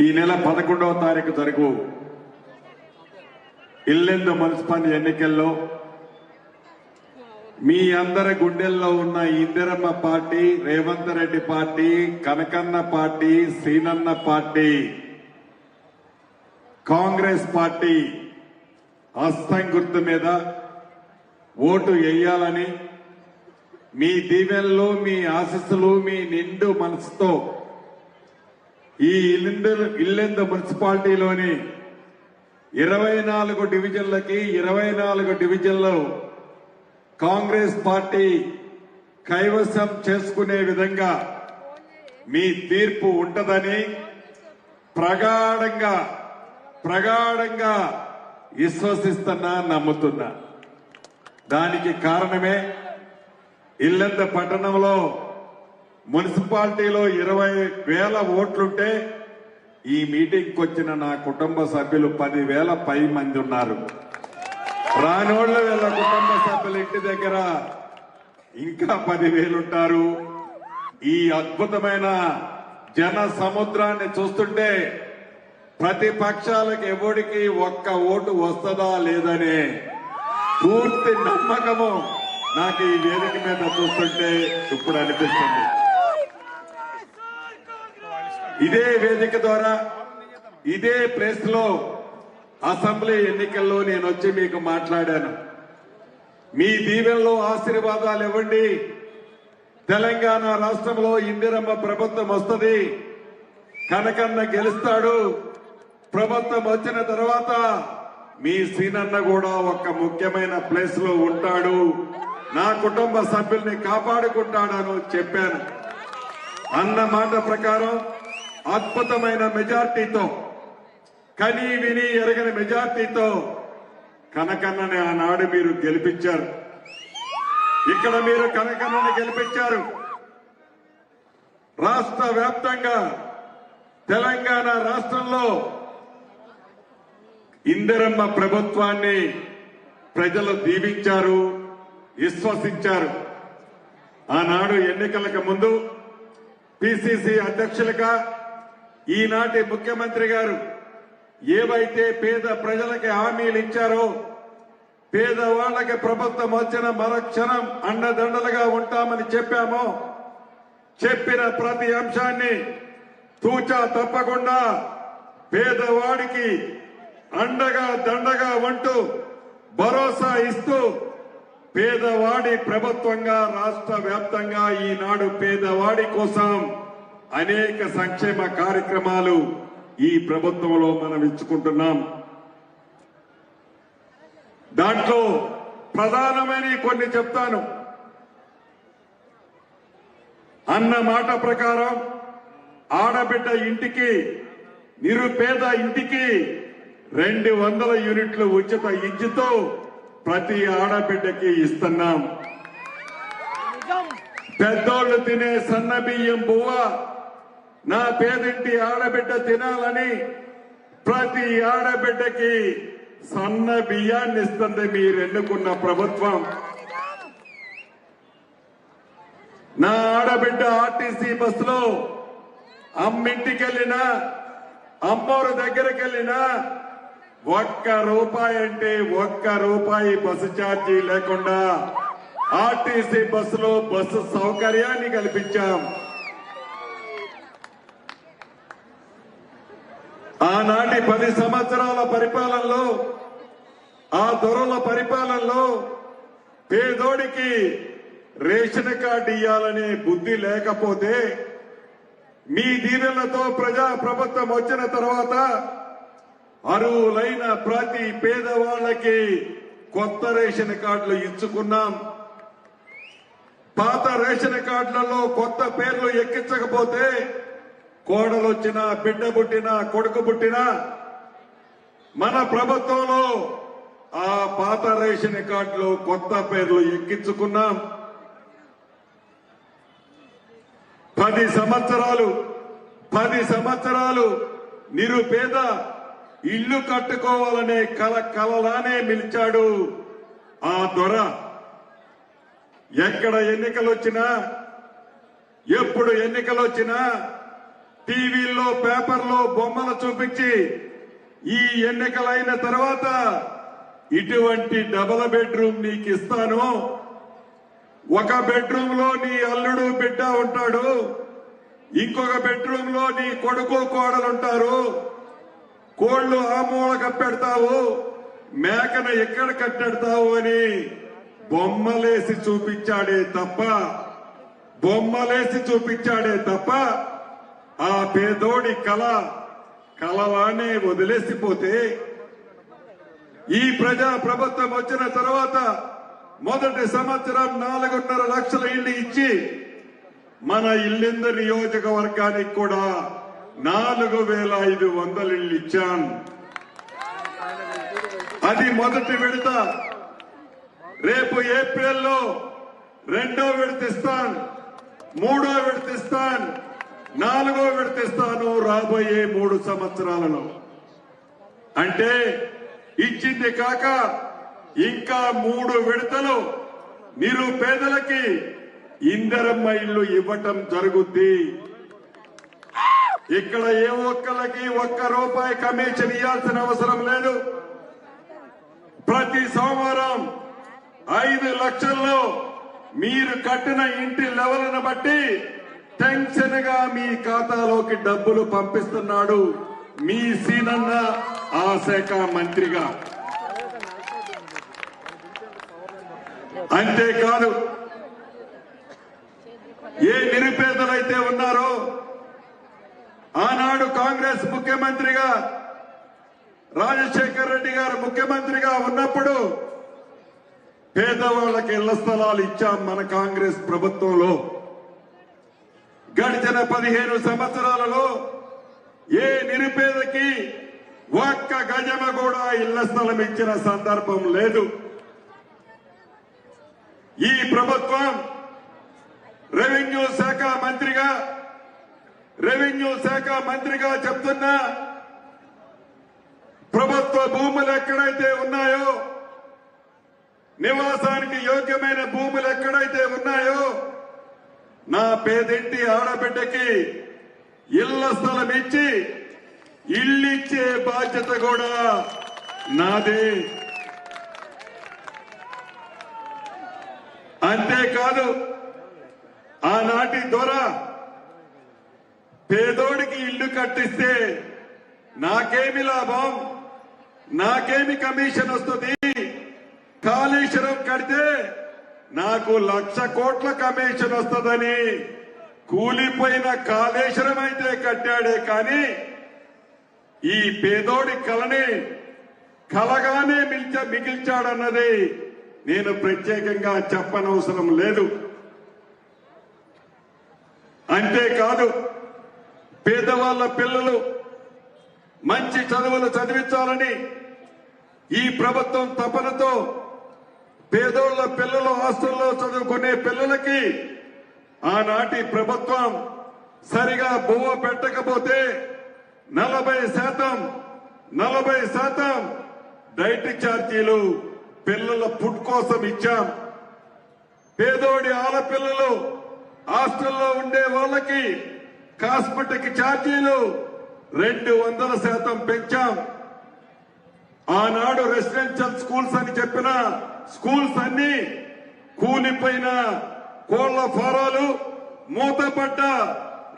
ఈ నెల 11వ తారీఖు జరుగు ఇల్లెందు మున్సిపల్ ఎన్నికల్లో మీ అందరి గుండెల్లో ఉన్న Indiramma party, Revanth Reddy party, Kanakanna party, Seenanna party, Congress party హస్తం గుర్తు మీద ఓటు వేయాలని మీ దీవెనలు, మీ ఆశీస్సులు, మీ నిండు మనసుతో ఈ ఇల్లెందు మున్సిపాలిటీలోని 24 డివిజన్లకి 24 డివిజన్లు కాంగ్రెస్ పార్టీ కైవసం చేసుకునే విధంగా మీ తీర్పు ఉంటదని ప్రగాఢంగా విశ్వసిస్తున్నా, నమ్ముతున్నా. దానికి కారణమే ఇల్లెందు పట్టణంలో మున్సిపాలిటీలో 20,000 ఓట్లుంటే ఈ మీటింగ్కి వచ్చిన నా కుటుంబ సభ్యులు 10,000 పై మంది ఉన్నారు. రానోళ్ళు వీళ్ళ కుటుంబ సభ్యుల ఇంటి దగ్గర ఇంకా 10,000 ఉంటారు. ఈ అద్భుతమైన జన సముద్రాన్ని చూస్తుంటే ప్రతిపక్షాలకు ఎవరికి ఒక్క ఓటు వస్తుందా లేదనే పూర్తి నమ్మకము నాకు ఈ వేదిక మీద చూస్తుంటే ఇప్పుడు అనిపిస్తుంది. ఇదే వేదిక ద్వారా ఇదే ప్లేస్ లో అసెంబ్లీ ఎన్నికల్లో నేను వచ్చి మీకు మాట్లాడాను. మీ దీవెనలో ఆశీర్వాదాలు ఇవ్వండి. తెలంగాణ రాష్ట్రంలో ఇందిరమ్మ ప్రభుత్వం వస్తుంది, కనకన్న గెలుస్తాడు. ప్రభుత్వం వచ్చిన తర్వాత మీ సీనన్న కూడా ఒక ముఖ్యమైన ప్లేస్ లో ఉంటాడు, నా కుటుంబ సభ్యుల్ని కాపాడుకుంటాడని చెప్పాను. అన్న మాట ప్రకారం అద్భుతమైన మెజార్టీతో, కనీ విని ఎరగని మెజార్టీతో కనకన్నని ఆనాడు మీరు గెలిపించారు. ఇక్కడ మీరు కనకన్నని గెలిపించారు. రాష్ట్ర వ్యాప్తంగా తెలంగాణ రాష్ట్రంలో ఇందిరమ్మ ప్రభుత్వాన్ని ప్రజలు దీవించారు, విశ్వసించారు. ఆనాడు ఎన్నికలకు ముందు పిసిసి అధ్యక్షులుగా ఈనాటి ముఖ్యమంత్రి గారు ఏవైతే పేద ప్రజలకి హామీలు ఇచ్చారో, పేదవాళ్లకి ప్రభుత్వం వచ్చిన మరుక్షణం అండదండలుగా ఉంటామని చెప్పామో, చెప్పిన ప్రతి అంశాన్ని తూచా తప్పకుండా పేదవాడికి అండగా దండగా ఉంటూ భరోసా ఇస్తూ పేదవాడి ప్రభుత్వంగా రాష్ట్ర వ్యాప్తంగా ఈనాడు పేదవాడి కోసం అనేక సంక్షేమ కార్యక్రమాలు ఈ ప్రభుత్వంలో మనం ఇచ్చుకుంటున్నాం. దాంట్లో ప్రధానమైన కొన్ని చెప్తాను. అన్న మాట ప్రకారం ఆడబిడ్డ ఇంటికి, నిరుపేద ఇంటికి 200 యూనిట్లు ఉచిత ఇచ్చుతూ ప్రతి ఆడబిడ్డకి ఇస్తున్నాం. పెద్దోళ్లు తినే సన్న బియ్యం బువ్వ నా పేదింటి ఆడబిడ్డ తినాలని ప్రతి ఆడబిడ్డకి సన్న బియ్యాన్ని ఇస్తుంది మీరు ఎన్నుకున్న ప్రభుత్వం. నా ఆడబిడ్డ ఆర్టీసీ బస్సులో అమ్మింటికెళ్ళినా, అమ్మోరు దగ్గరికి వెళ్ళినా ₹1 అంటే ₹1 బస్సు ఛార్జీ లేకుండా ఆర్టీసీ బస్సులో బస్సు సౌకర్యాన్ని కల్పించాం. ఆనాటి 10 సంవత్సరాల పరిపాలనలో, ఆ దొరల పరిపాలనలో పేదోడికి రేషన్ కార్డు ఇవ్వాలనే బుద్ధి లేకపోతే మీ దీవెనలతో ప్రజా ప్రభుత్వం వచ్చిన తర్వాత అర్హులైన ప్రతి పేదవాళ్లకి కొత్త రేషన్ కార్డులు ఇచ్చుకున్నాం. పాత రేషన్ కార్డులలో కొత్త పేర్లు ఎక్కించకపోతే కోడలు వచ్చినా, బిడ్డ పుట్టినా, కొడుకు పుట్టినా మన ప్రభుత్వంలో ఆ పాత రేషన్ కార్డులో కొత్త పేర్లు ఎక్కించుకున్నాం. 10 సంవత్సరాలు నిరుపేద ఇల్లు కట్టుకోవాలనే కలలానే మిలిచాడు ఆ దొర. ఎక్కడ ఎన్నికలు వచ్చినా ఎప్పుడు ఎన్నికలు వచ్చినా టీవీల్లో పేపర్లో బొమ్మలు చూపించి ఈ ఎన్నికలైన తర్వాత ఇటువంటి డబుల్ బెడ్రూమ్ నీకు ఇస్తాను, ఒక బెడ్రూమ్ లో నీ అల్లుడు బిడ్డ ఉంటాడు, ఇంకొక బెడ్రూమ్ లో నీ కొడుకు కోడలు ఉంటారు, కోళ్లు ఆ మూల కప్పెడతావు, మేకను ఎక్కడ కట్టెడతావు అని బొమ్మలేసి చూపించాడే తప్ప ఆ పేదోడి కలలానే వదిలేసిపోతే ఈ ప్రజా ప్రభుత్వం వచ్చిన తర్వాత మొదటి సంవత్సరం 4.5 లక్షల ఇళ్లు ఇచ్చి మన ఇల్లింద నియోజకవర్గానికి కూడా 4,500 ఇళ్లు ఇచ్చాం. అది మొదటి విడత. రేపు ఏప్రిల్లో 2వ విడత ఇస్తాను, 3వ విడత ఇస్తాను, 4వ విడత ఇస్తాను రాబోయే 3 సంవత్సరాలలో. అంటే ఇచ్చింది కాక ఇంకా 3 విడతలు నిరుపేదలకి ఇందిరమ్మ ఇల్లు ఇవ్వటం జరుగుద్ది. ఇక్కడ ఏ ఒక్కళ్ళకి ₹1 కమిషన్ ఇవ్వాల్సిన అవసరం లేదు. ప్రతి సోమవారం 5 లక్షల్లో మీరు కట్టిన ఇంటి లెవెల్ను బట్టి టెన్షన్ గా మీ ఖాతాలోకి డబ్బులు పంపిస్తున్నాడు మీ సీనన్న ఆ శాఖ మంత్రిగా. అంతేకాదు, ఏ నిరుపేదలైతే ఉన్నారో ఆనాడు కాంగ్రెస్ ముఖ్యమంత్రిగా రాజశేఖర్ రెడ్డి గారు ముఖ్యమంత్రిగా ఉన్నప్పుడు పేదవాళ్లకి ఇళ్ల స్థలాలు ఇచ్చాం మన కాంగ్రెస్ ప్రభుత్వంలో. గడిచిన 15 సంవత్సరాలలో ఏ నిరుపేదకి 1 గజమ కూడా ఇళ్ల స్థలం ఇచ్చిన సందర్భం లేదు. ఈ ప్రభుత్వం రెవెన్యూ శాఖ మంత్రిగా చెప్తున్నా, ప్రభుత్వ భూములు ఎక్కడైతే ఉన్నాయో, నివాసానికి యోగ్యమైన భూములు ఎక్కడైతే ఉన్నాయో, నా పేదింటి ఆడబిడ్డకి ఇళ్ల స్థలం ఇచ్చి ఇల్లిచ్చే బాధ్యత కూడా నాదే. అంతేకాదు, ఆనాటి ద్వారా పేదోడికి ఇల్లు కట్టిస్తే నాకేమి లాభం, నాకేమి కమిషన్ వస్తుంది, కాళేశ్వరం కడితే నాకు 1,00,000 కోట్ల కమిషన్ వస్తుందని కూలిపోయిన కాళేశ్వరం అయితే కట్టాడే కానీ ఈ పేదోడి కలగానే మిగిల్చాడన్నది నేను ప్రత్యేకంగా చెప్పనవసరం లేదు. అంతేకాదు, పేదవాళ్ల పిల్లలు మంచి చదువులు చదివించాలని ఈ ప్రభుత్వం తపనతో పేదోళ్ల పిల్లలు హాస్టల్లో చదువుకునే పిల్లలకి ఆనాటి ప్రభుత్వం సరిగా బువ్వ పెట్టకపోతే 40% డైట్ ఛార్జీలు పిల్లల ఫుడ్ కోసం ఇచ్చాం. పేదోడి ఆడపిల్లలు హాస్టల్లో ఉండే వాళ్ళకి కాస్మెటిక్ ఛార్జీలు 200% పెంచాం. ఆనాడు రెసిడెన్షియల్ స్కూల్స్ అని చెప్పిన స్కూల్స్ అన్ని కూలిపోయిన కోళ్ల ఫారాలు, మూతపడ్డ